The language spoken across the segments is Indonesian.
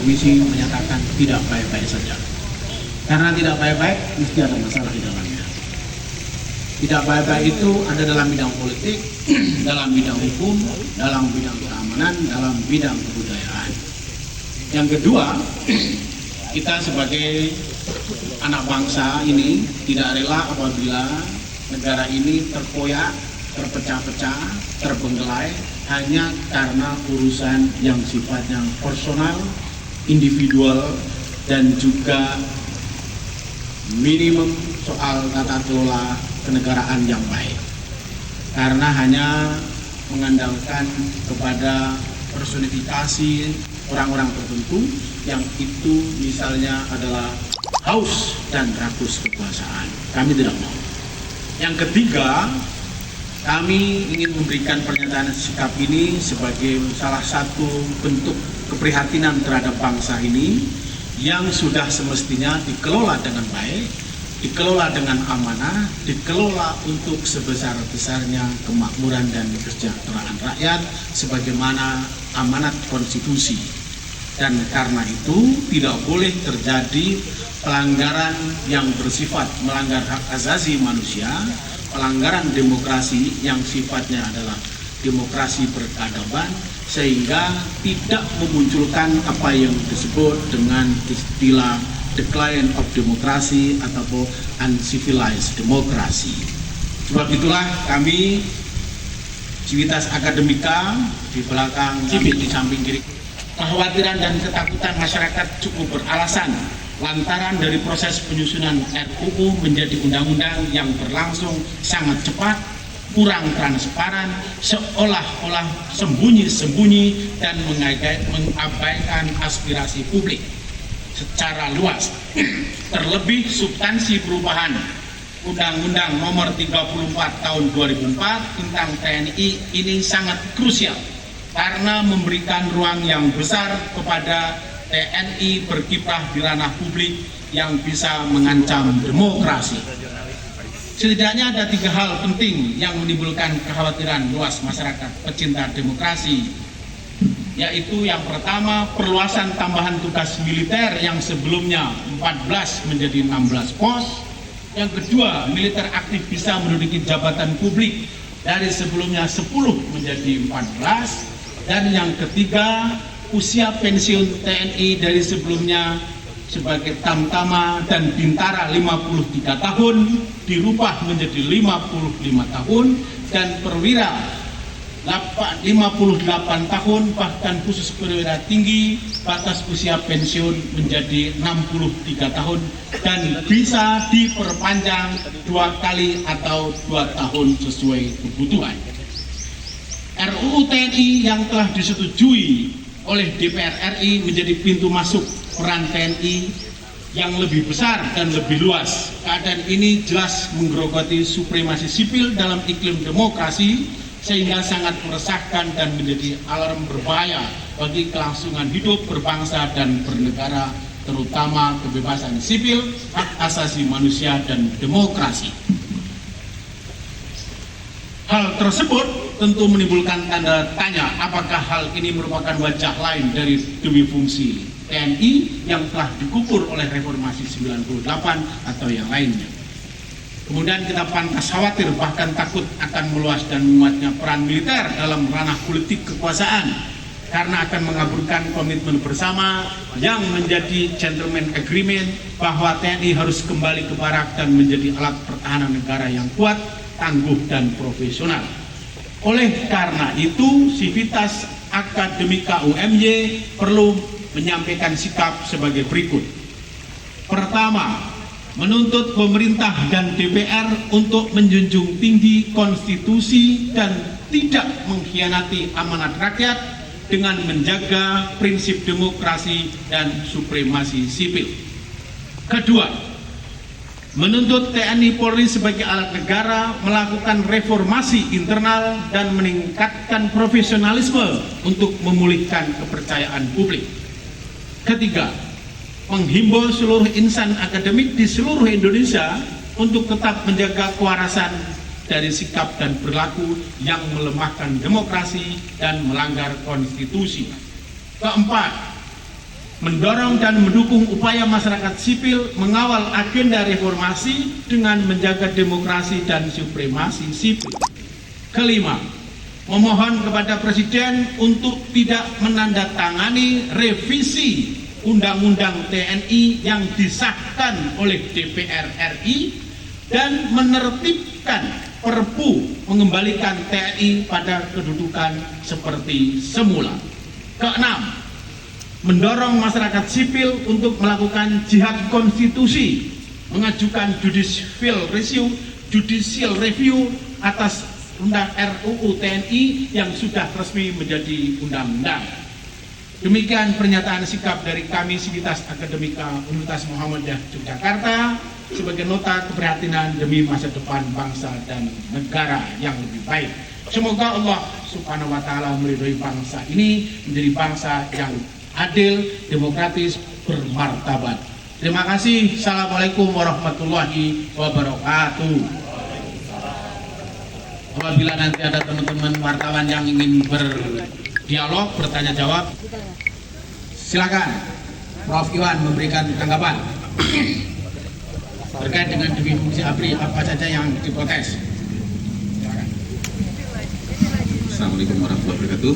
akademisi menyatakan tidak baik-baik saja. Karena tidak baik-baik, mesti ada masalah di dalamnya. Tidak baik-baik itu ada dalam bidang politik, dalam bidang hukum, dalam bidang keamanan, dalam bidang kebudayaan. Yang kedua, kita sebagai anak bangsa ini tidak rela apabila negara ini terkoyak, terpecah-pecah, terbengkelai hanya karena urusan yang sifatnya personal, individual, dan juga minimum soal tata kelola kenegaraan yang baik. Karena hanya mengandalkan kepada personifikasi orang-orang tertentu yang itu misalnya adalah haus dan rakus kekuasaan. Kami tidak mau. Yang ketiga, kami ingin memberikan pernyataan sikap ini sebagai salah satu bentuk keprihatinan terhadap bangsa ini yang sudah semestinya dikelola dengan baik, dikelola dengan amanah, dikelola untuk sebesar-besarnya kemakmuran dan kesejahteraan rakyat sebagaimana amanat konstitusi. Dan karena itu tidak boleh terjadi pelanggaran yang bersifat melanggar hak asasi manusia, pelanggaran demokrasi yang sifatnya adalah demokrasi berkeadaban, sehingga tidak memunculkan apa yang disebut dengan istilah decline of democracy ataupun uncivilized democracy. Sebab itulah kami Civitas Akademika di belakang kami di samping kiri, kekhawatiran dan ketakutan masyarakat cukup beralasan lantaran dari proses penyusunan RUU menjadi undang-undang yang berlangsung sangat cepat, kurang transparan, seolah-olah sembunyi-sembunyi dan mengabaikan aspirasi publik secara luas. Terlebih substansi perubahan Undang-Undang Nomor 34 Tahun 2004 tentang TNI ini sangat krusial karena memberikan ruang yang besar kepada TNI berkiprah di ranah publik yang bisa mengancam demokrasi. Setidaknya ada 3 hal penting yang menimbulkan kekhawatiran luas masyarakat pecinta demokrasi, yaitu yang pertama, perluasan tambahan tugas militer yang sebelumnya 14 menjadi 16 pos. Yang kedua, militer aktif bisa menduduki jabatan publik dari sebelumnya 10 menjadi 14. Dan yang ketiga, usia pensiun TNI dari sebelumnya sebagai tamtama dan bintara 53 tahun dirubah menjadi 55 tahun dan perwira 58 tahun, bahkan khusus perwira tinggi batas usia pensiun menjadi 63 tahun dan bisa diperpanjang 2 kali atau 2 tahun sesuai kebutuhan. RUU TNI yang telah disetujui oleh DPR RI menjadi pintu masuk peran TNI yang lebih besar dan lebih luas. Keadaan ini jelas menggerogoti supremasi sipil dalam iklim demokrasi, sehingga sangat meresahkan dan menjadi alarm berbahaya bagi kelangsungan hidup berbangsa dan bernegara, terutama kebebasan sipil, hak asasi manusia, dan demokrasi. Hal tersebut tentu menimbulkan tanda tanya apakah hal ini merupakan wajah lain dari demi fungsi TNI yang telah dikubur oleh reformasi 98 atau yang lainnya. Kemudian kita pantas khawatir bahkan takut akan meluas dan menguatnya peran militer dalam ranah politik kekuasaan karena akan mengaburkan komitmen bersama yang menjadi gentleman agreement bahwa TNI harus kembali ke barak dan menjadi alat pertahanan negara yang kuat, tangguh, dan profesional. Oleh karena itu, Civitas Akademika UMY perlu menyampaikan sikap sebagai berikut. Pertama, menuntut pemerintah dan DPR untuk menjunjung tinggi konstitusi dan tidak mengkhianati amanat rakyat dengan menjaga prinsip demokrasi dan supremasi sipil. Kedua, menuntut TNI Polri sebagai alat negara melakukan reformasi internal dan meningkatkan profesionalisme untuk memulihkan kepercayaan publik. Ketiga, menghimbau seluruh insan akademik di seluruh Indonesia untuk tetap menjaga kewarasan dari sikap dan perilaku yang melemahkan demokrasi dan melanggar konstitusi. Keempat, mendorong dan mendukung upaya masyarakat sipil mengawal agenda reformasi dengan menjaga demokrasi dan supremasi sipil. Kelima, memohon kepada Presiden untuk tidak menandatangani revisi Undang-Undang TNI yang disahkan oleh DPR RI dan menertibkan Perpu mengembalikan TNI pada kedudukan seperti semula. Keenam, mendorong masyarakat sipil untuk melakukan jihad konstitusi, mengajukan judicial review atas RUU TNI yang sudah resmi menjadi undang-undang. Demikian pernyataan sikap dari kami Sivitas Akademika Universitas Muhammadiyah Yogyakarta sebagai nota keprihatinan demi masa depan bangsa dan negara yang lebih baik. Semoga Allah Subhanahu wa Ta'ala meridhoi bangsa ini menjadi bangsa yang adil, demokratis, bermartabat. Terima kasih. Assalamualaikum warahmatullahi wabarakatuh. Apabila nanti ada teman-teman wartawan yang ingin berdialog, bertanya jawab, silakan Prof. Iwan memberikan tanggapan terkait dengan demi fungsi ABRI apa saja yang diprotes. Assalamualaikum warahmatullahi wabarakatuh.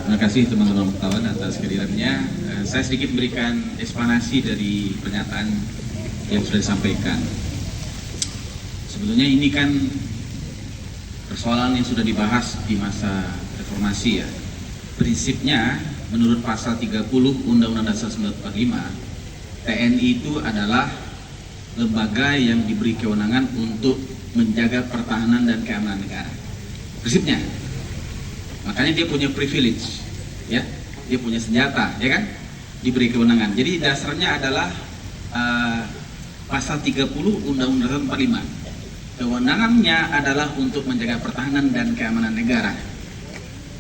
Terima kasih teman-teman wartawan atas kehadirannya. Saya sedikit memberikan eksplanasi dari pernyataan yang sudah disampaikan. Sebetulnya ini kan persoalan yang sudah dibahas di masa reformasi ya. Prinsipnya menurut pasal 30 Undang-Undang Dasar 1945, TNI itu adalah lembaga yang diberi kewenangan untuk menjaga pertahanan dan keamanan negara. Prinsipnya. Makanya dia punya privilege, ya, dia punya senjata, ya kan, diberi kewenangan. Jadi dasarnya adalah pasal 30 Undang-Undang 45. Kewenangannya adalah untuk menjaga pertahanan dan keamanan negara.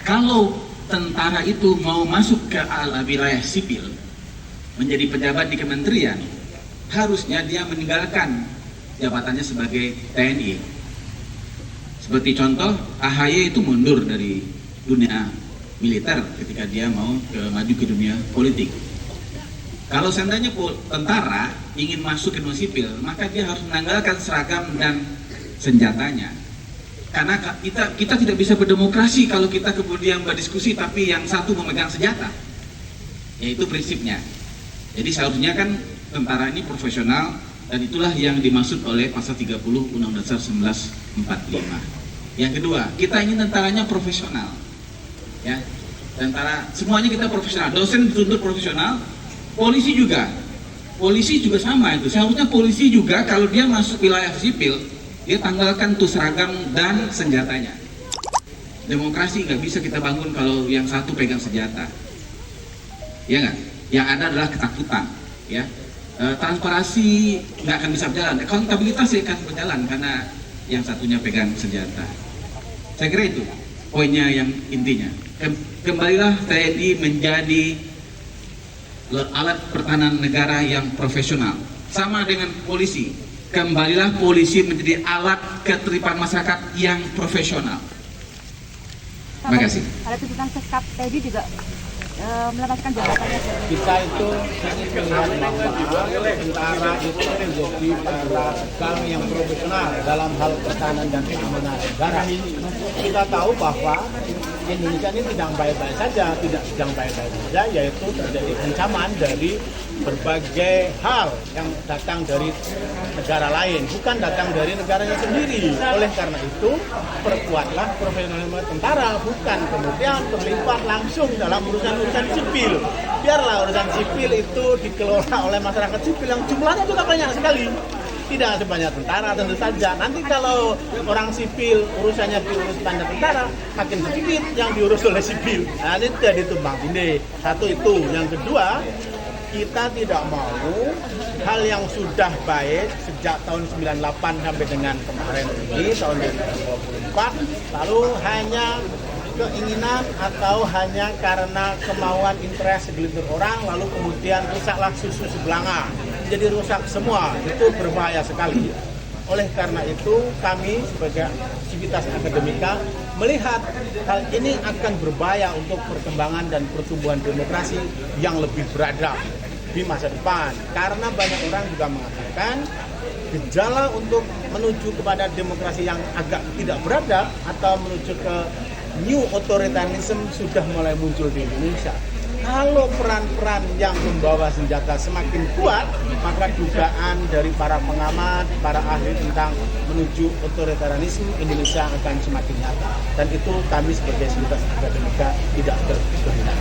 Kalau tentara itu mau masuk ke wilayah sipil, menjadi pejabat di kementerian, harusnya dia meninggalkan jabatannya sebagai TNI. Seperti contoh, AHY itu mundur dari dunia militer ketika dia mau maju ke dunia politik. Kalau seandainya tentara ingin masuk ke dunia sipil, maka dia harus menanggalkan seragam dan senjatanya. Karena kita tidak bisa berdemokrasi kalau kita kemudian berdiskusi tapi yang satu memegang senjata. Yaitu prinsipnya. Jadi seharusnya kan tentara ini profesional, dan itulah yang dimaksud oleh pasal 30 Undang-Undang Dasar 1945. Yang kedua, kita ingin tentaranya profesional. Ya, tentara semuanya kita profesional. Dosen dituntut profesional, polisi juga. Polisi juga sama itu. Seharusnya polisi juga kalau dia masuk wilayah sipil, dia tanggalkan tuh seragam dan senjatanya. Demokrasi nggak bisa kita bangun kalau yang satu pegang senjata. Ya nggak? Yang ada adalah ketakutan. Ya. Transparansi nggak akan bisa berjalan, akuntabilitas akan berjalan karena yang satunya pegang senjata. Saya kira itu poinnya yang intinya. Kembalilah TNI menjadi alat pertahanan negara yang profesional, sama dengan polisi. Kembalilah polisi menjadi alat keterlibatan masyarakat yang profesional. Terima kasih. Ada tuntutan seskap tadi juga melepaskan jabatannya. Kita itu ingin melihat bahwa tentara itu menjadi para yang profesional dalam hal pertahanan dan keamanan negara. Kita tahu bahwa Indonesia ini tidak baik-baik saja, yaitu terjadi ancaman dari berbagai hal yang datang dari negara lain, bukan datang dari negaranya sendiri. Oleh karena itu, perkuatlah profesionalisme tentara, bukan kemudian terlibat langsung dalam urusan sipil. Biarlah urusan sipil itu dikelola oleh masyarakat sipil yang jumlahnya juga banyak sekali. Tidak sebanyak tentara tentu saja. Nanti kalau orang sipil urusannya diurus banyak tentara, makin sedikit yang diurus oleh sipil. Nah, ini jadi tumbang tindih. Satu itu. Yang kedua, kita tidak mau hal yang sudah baik sejak tahun 98 sampai dengan kemarin ini tahun 2024 lalu hanya keinginan atau hanya karena kemauan interest segelintir orang lalu kemudian rusaklah susu sebelanga, jadi rusak semua. Itu berbahaya sekali. Oleh karena itu kami sebagai Sivitas Akademika melihat hal ini akan berbahaya untuk perkembangan dan pertumbuhan demokrasi yang lebih beradab di masa depan. Karena banyak orang juga mengatakan gejala untuk menuju kepada demokrasi yang agak tidak beradab atau menuju ke new authoritarianism sudah mulai muncul di Indonesia. Kalau peran-peran yang membawa senjata semakin kuat, maka dugaan dari para pengamat, para ahli tentang menuju otoritarianisme Indonesia akan semakin nyata. Dan itu kami sebagai Sivitas Akademika tidak berkehendak.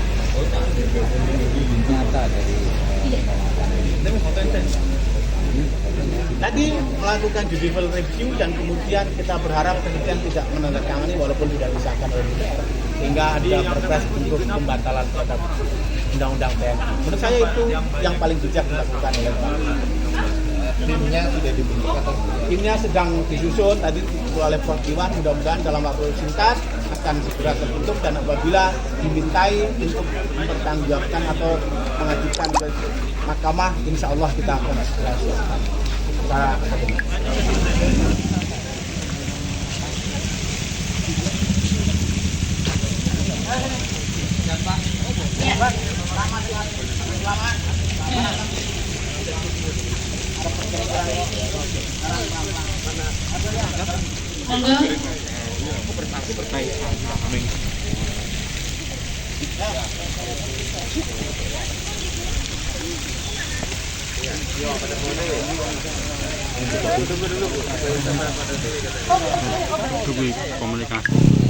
Tadi melakukan judicial review dan kemudian kita berharap presiden tidak menandatangani walaupun tidak disahkan oleh DPR sehingga ada perpres untuk pembatalan terhadap undang-undang TNI. Menurut saya itu yang paling bijak dilakukan oleh Pak. Timnya sudah dibentuk atau timnya sedang disusun tadi oleh Prof. Iwan, mudah-mudahan dalam waktu singkat akan segera terbentuk dan apabila dimintai untuk mempertanggungjawabkan atau mengajukan ke mahkamah, insya Allah kita akan segera siapkan secara akademik. Tunggu komunikasi.